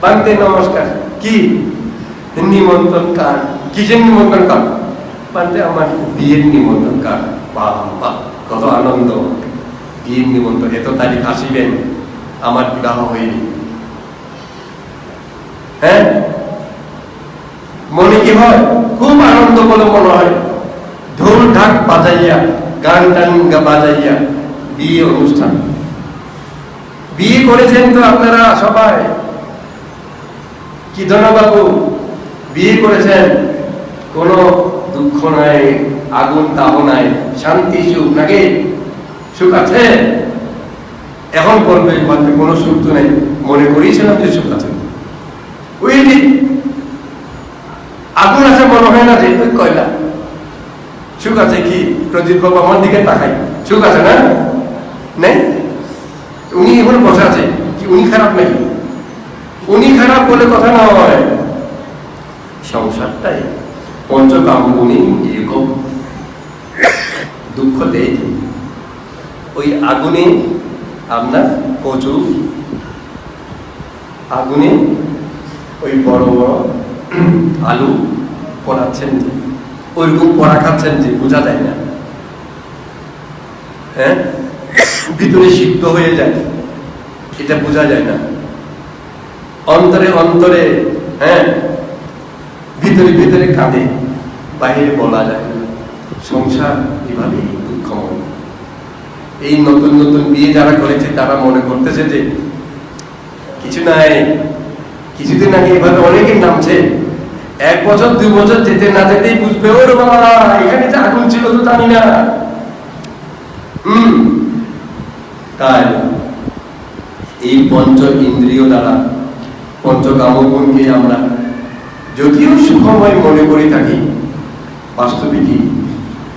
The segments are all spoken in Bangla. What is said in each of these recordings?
পান্তে নমস্কার কি নিমন্ত্রণ কার্ড, কিসের নিমন্ত্রণ কার্ড? পান্তে আমার বিয়ের নিমন্ত্রণ কার্ড। বাবা কত আনন্দ, বিয়ের নিমন্ত্রণ, এত তারিখ আসিবেন, আমার বিবাহ হয়নি। হ্যাঁ, মনে কি হয়? খুব আনন্দ বলে মনে হয়। ঢোল ঢাক বাজাইয়া, গান টান বাজাইয়া বিয়ে অনুষ্ঠান। বিয়ে করেছেন তো আপনারা সবাই, কি ধনবাবু বিয়ে করেছেন, কোনো দুঃখ নাই, আগুন তাপ নাই, শান্তি সুখ নাকি? সুখ আছে? এখন বলবে কোনো সুখ তো নেই, মনে করিয়েছিলাম যে সুখ আছে। ওই আগুন আছে মনে হয় না যে ওই কয়লা। সুখ আছে কি? প্রজিৎ বাবু আমার দিকে তাকাই, সুখ আছে না? নেই। উনি এখন বসে আছে কি? উনি খারাপ নাকি? উনি খারাপ বলে কথা না হয়। সংসারটাই পঞ্চকামগুণী এরকম দুঃখ দেয়। ওই আগুনে আপনার প্রচুর আগুনে ওই বড় বড় আলু পড়াচ্ছেন, যে ওইরকম পড়া খাচ্ছেন যে বোঝা যায় না। হ্যাঁ, ভিতরে সিদ্ধ হয়ে যায়, এটা বোঝা যায় না। অন্তরে অন্তরে, হ্যাঁ, ভিতরে ভিতরে কাঁদে, বাইরে বলা যায় না। সংসার এভাবেই দুঃখময়। এই নতুন নতুন বিয়ে যারা করেছে তারা মনে করতেছে যে কিছু নাই, কিছুদিন আগে এভাবে অনেকে নামছে, 1 বছর 2 বছর যেতে না যেতেই বুঝবে ওর বাবা এখানে যে আগুন ছিল তো জানি না। তাই এই পঞ্চ ইন্দ্রিয় দ্বারা পঞ্চকামগুণকে আমরা যদিও সুখময় মনে করে থাকি, বাস্তবিকই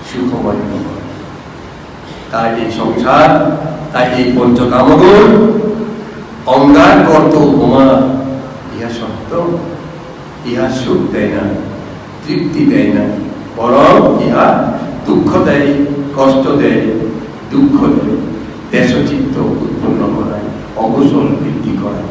সুখময় নয়। তাই এই সংসার, তাই এই পঞ্চকামগুণ অঙ্গার কর্ত উপমা, ইহা সত্য, ইহা সুখ দেয় না, তৃপ্তি দেয় না, বরং ইহা দুঃখ দেয়, কষ্ট দেয়, দুঃখ দেয়, দেশচিত্ত উৎপন্ন করায়, অকুশল বৃদ্ধি করায়।